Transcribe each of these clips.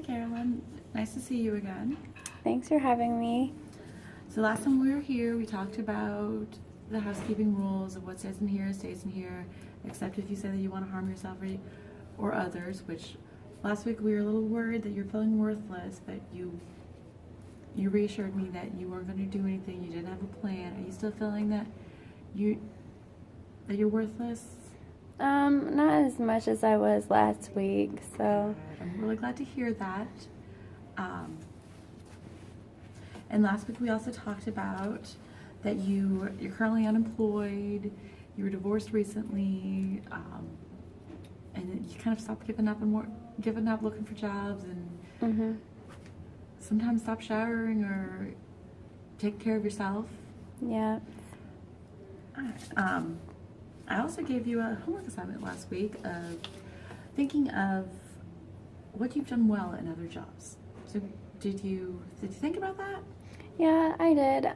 Carolyn. Nice to see you again. Thanks for having me. So last time we were here, we talked about the housekeeping rules of what stays in here, except if you say that you want to harm yourself or others, which last week we were a little worried that you're feeling worthless, but you reassured me that you weren't going to do anything, you didn't have a plan. Are you still feeling that you're worthless? Not as much as I was last week, so. Good. I'm really glad to hear that. And last week we also talked about that you're currently unemployed, you were divorced recently, and you kind of stopped giving up looking for jobs, and sometimes stop showering or take care of yourself. Yeah. I also gave you a homework assignment last week of thinking of what you've done well in other jobs. So did you think about that? Yeah, I did.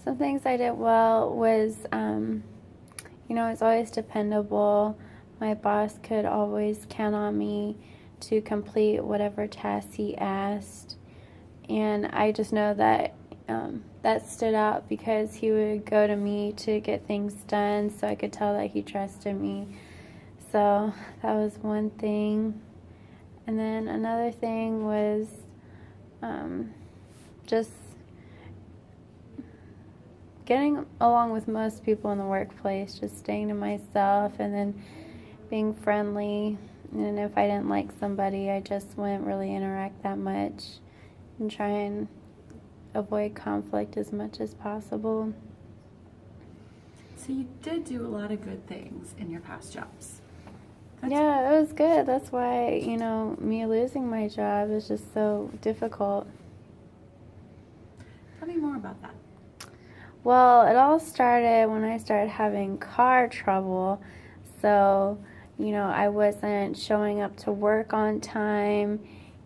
Some things I did well was, I was always dependable. My boss could always count on me to complete whatever tasks he asked. And I just know that that stood out because he would go to me to get things done, so I could tell that he trusted me. So that was one thing. And then another thing was just getting along with most people in the workplace, just staying to myself and then being friendly. And if I didn't like somebody, I just wouldn't really interact that much and try and avoid conflict as much as possible. So you did do a lot of good things in your past jobs. Yeah, it was good. That's why, me losing my job is just so difficult. Tell me more about that. Well, it all started when I started having car trouble. So, I wasn't showing up to work on time,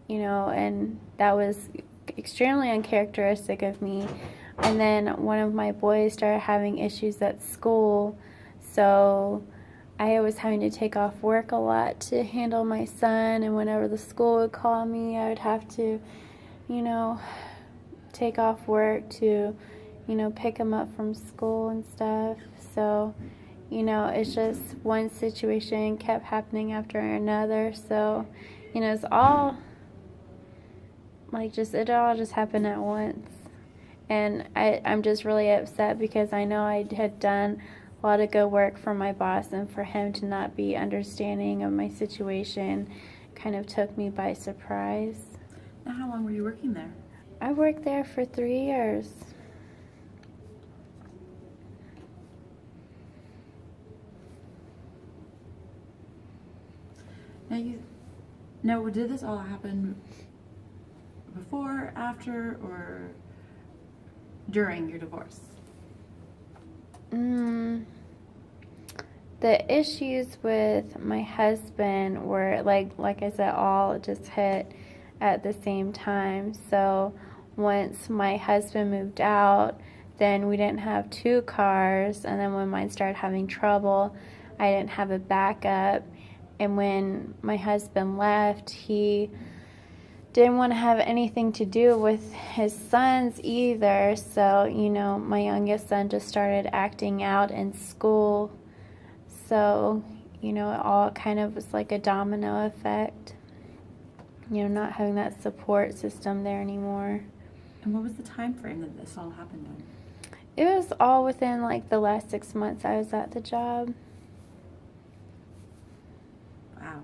and that was extremely uncharacteristic of me. And then one of my boys started having issues at school, so I was having to take off work a lot to handle my son, and whenever the school would call me, I would have to, take off work to, pick him up from school and stuff. So, it's just one situation kept happening after another. So, it's all it all just happened at once. And I'm just really upset because I know I had done a lot of good work for my boss, and for him to not be understanding of my situation kind of took me by surprise. Now, how long were you working there? I worked there for 3 years. Now, did this all happen before, after, or during your divorce? The issues with my husband were, like I said, all just hit at the same time. So once my husband moved out, then we didn't have 2 cars, and then when mine started having trouble, I didn't have a backup. And when my husband left, he didn't want to have anything to do with his sons either. So, my youngest son just started acting out in school. So, it all kind of was like a domino effect. Not having that support system there anymore. And what was the time frame that this all happened in? It was all within the last 6 months I was at the job. Wow,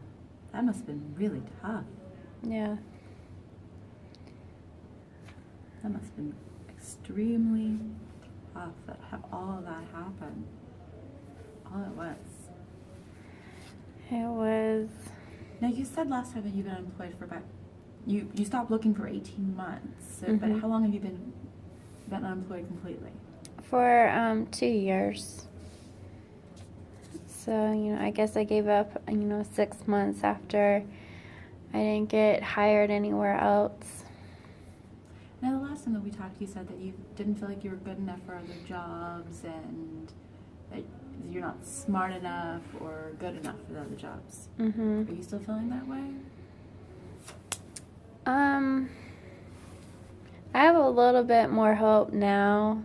that must have been really tough. Yeah. That must have been extremely tough that have all of that happen all at once. It was. Now, you said last time that you've been unemployed for about, you stopped looking for 18 months, so, but how long have you been unemployed completely? For 2 years. So, I guess I gave up, 6 months after I didn't get hired anywhere else. Now, the last time that we talked, you said that you didn't feel like you were good enough for other jobs, and that you're not smart enough or good enough for the other jobs. Are you still feeling that way? feel a little bit more hope now.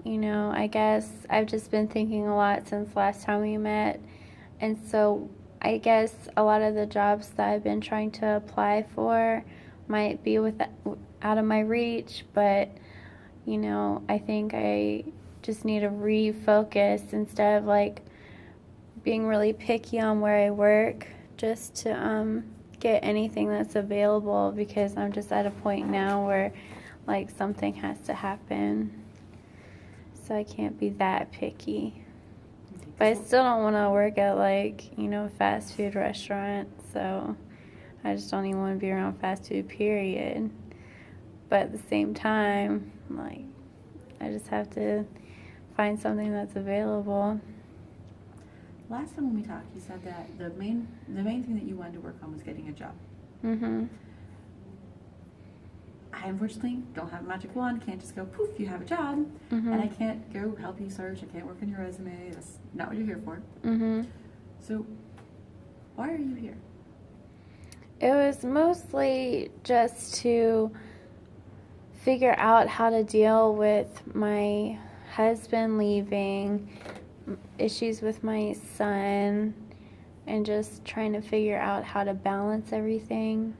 You know, I guess I've just been thinking a lot since last time we met. And so I guess a lot of the jobs that I've been trying to apply for might be out of my reach. But, you know, I think I just need to refocus instead of like being really picky on where I work, just to get anything that's available, because I'm just at a point now where like something has to happen. So I can't be that picky. But I still don't want to work at like, you know, a fast food restaurant. So I just don't even want to be around fast food, period. But at the same time, like, I just have to find something that's available. Last time when we talked, you said that the main thing that you wanted to work on was getting a job. I unfortunately don't have a magic wand. Can't just go poof, you have a job, and I can't go help you search. I can't work on your resume. That's not what you're here for. So why are you here? It was mostly just to figure out how to deal with my husband leaving, issues with my son, and just trying to figure out how to balance everything.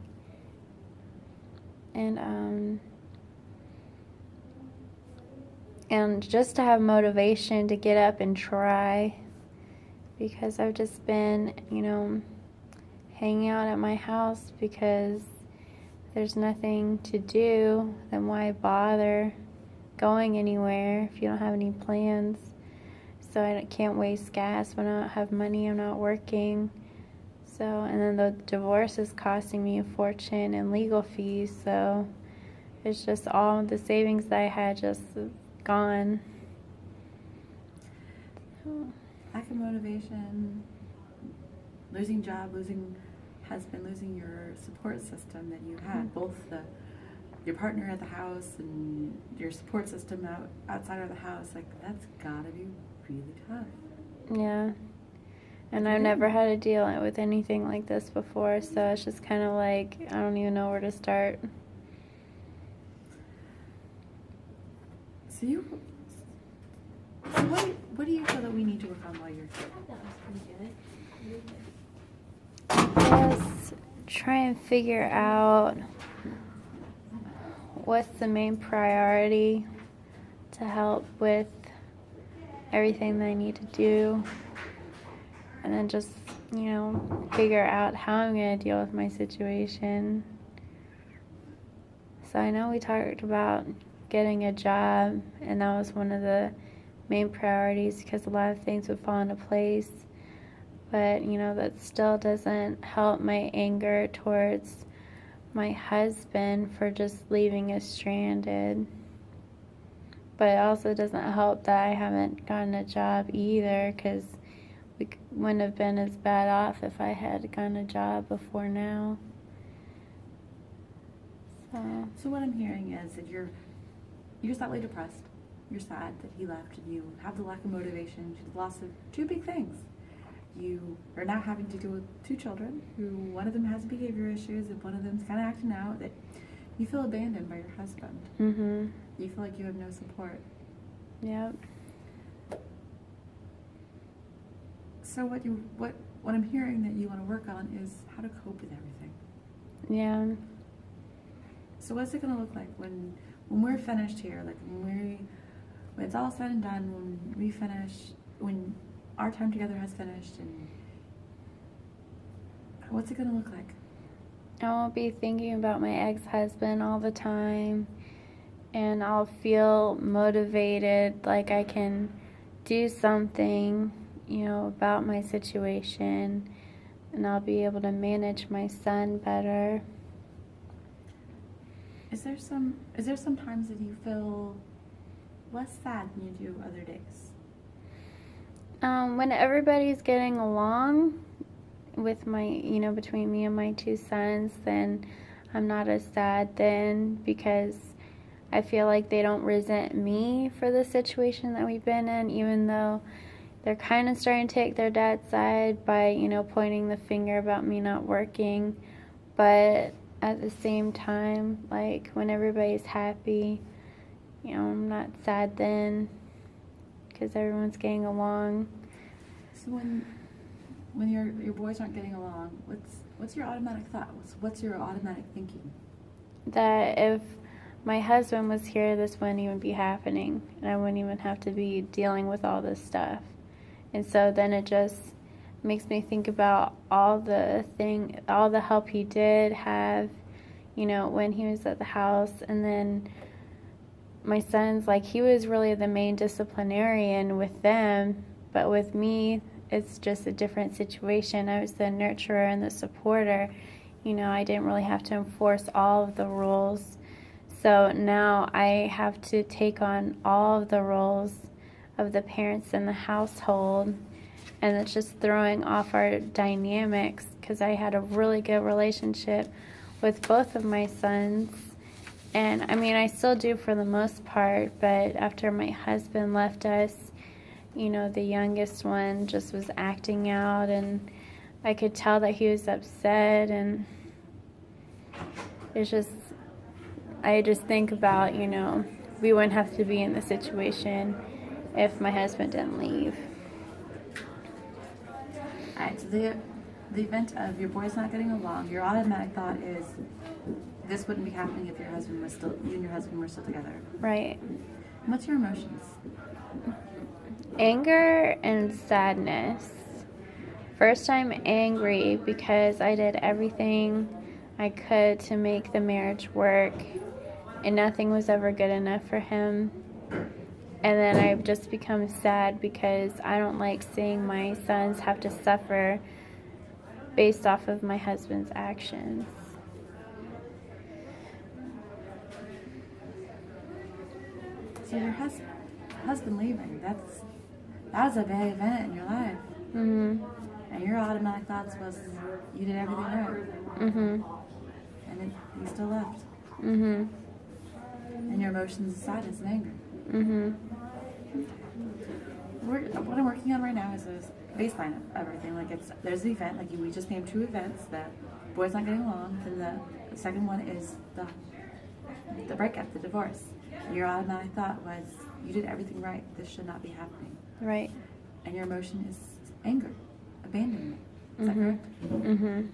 And just to have motivation to get up and try, because I've just been, you know, hanging out at my house because there's nothing to do. Then why bother going anywhere if you don't have any plans? So I can't waste gas when I don't have money, I'm not working. So, and then the divorce is costing me a fortune in legal fees, so it's just all the savings that I had just gone. Lack of motivation, losing job, losing husband, losing your support system that you had, both your partner at the house and your support system outside of the house, like that's gotta be really tough. Yeah. And I've never had to deal with anything like this before, so it's just kind of like, I don't even know where to start. So what do you feel that we need to work on while you're here? I guess try and figure out what's the main priority to help with everything that I need to do. And then just, you know, figure out how I'm going to deal with my situation. So I know we talked about getting a job, and that was one of the main priorities because a lot of things would fall into place. But, you know, that still doesn't help my anger towards my husband for just leaving us stranded. But it also doesn't help that I haven't gotten a job either, because we wouldn't have been as bad off if I had gotten a job before now. So what I'm hearing is that you're slightly depressed. You're sad that he left, and you have the lack of motivation to the loss of two big things. You are now having to deal with two children, who one of them has behavior issues and one of them's kind of acting out, that you feel abandoned by your husband. You feel like you have no support. Yep. So what I'm hearing that you want to work on is how to cope with everything. Yeah. So what's it going to look like when we're finished here? Like when it's all said and done, when we finish, when our time together has finished, and what's it going to look like? I won't be thinking about my ex-husband all the time, and I'll feel motivated, like I can do something, you know, about my situation, and I'll be able to manage my son better. Is there some times that you feel less sad than you do other days? When everybody's getting along with between me and my two sons, then I'm not as sad then, because I feel like they don't resent me for the situation that we've been in, even though they're kind of starting to take their dad's side by, pointing the finger about me not working. But at the same time, like when everybody's happy, I'm not sad then because everyone's getting along. So when your boys aren't getting along, what's your automatic thought? What's your automatic thinking? That if my husband was here, this wouldn't even be happening, and I wouldn't even have to be dealing with all this stuff. And so then it just makes me think about all the help he did have, when he was at the house. And then my son's, like, he was really the main disciplinarian with them, but with me, it's just a different situation. I was the nurturer and the supporter. I didn't really have to enforce all of the rules. So now I have to take on all of the roles of the parents in the household, and it's just throwing off our dynamics because I had a really good relationship with both of my sons. And I still do for the most part, but after my husband left us, the youngest one just was acting out, and I could tell that he was upset, and it's just, I just think about, we wouldn't have to be in this situation if my husband didn't leave. All right, so the event of your boys not getting along, your automatic thought is this wouldn't be happening if you and your husband were still together. Right. What's your emotions? Anger and sadness. First, I'm angry because I did everything I could to make the marriage work, and nothing was ever good enough for him. And then I've just become sad because I don't like seeing my sons have to suffer based off of my husband's actions. So your husband leaving, that was a big event in your life. Mhm. And your automatic thoughts was you did everything right. Mhm. And then you still left. Mhm. And your emotions is sadness and anger. Mhm. What I'm working on right now is a baseline of everything. Like there's the event, like we just named 2 events, that boys not getting along. Then the second one is the breakup, the divorce. And your automatic thought was you did everything right. This should not be happening. Right. And your emotion is anger, abandonment. Is that correct? Mhm.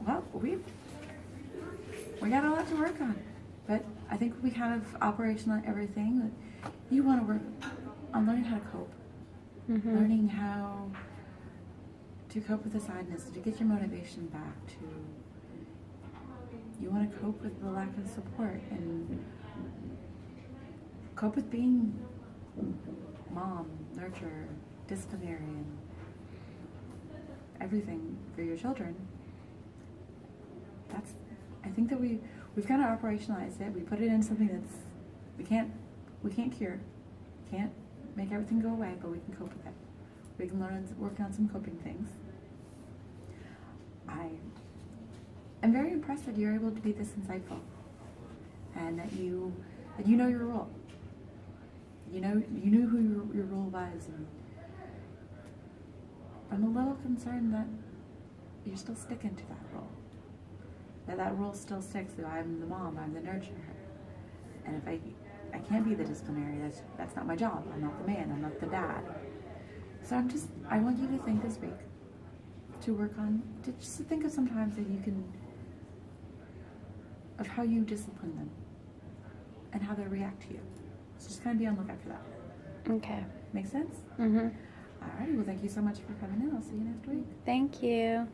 Well, we got a lot to work on, but I think we kind of operational everything. That you want to work on learning how to cope, learning how to cope with the sadness, to get your motivation back. You want to cope with the lack of support and cope with being mom, nurturer, disciplinarian, everything for your children. I think that we've kind of operationalized it. We put it in something that's we can't cure, can't make everything go away, but we can cope with it. We can work on some coping things. I'm very impressed that you're able to be this insightful, and that you know your role. You knew who your role was, and I'm a little concerned that you're still sticking to that role. That role still sticks. So I'm the mom, I'm the nurturer, and if I can't be the disciplinary, that's not my job. I'm not the man, I'm not the dad. So I want you to think this week to just think of sometimes that you can, of how you discipline them and how they react to you. So just kind of be on the lookout for that. Okay. Make sense? Mhm. All right. Well, thank you so much for coming in. I'll see you next week. Thank you.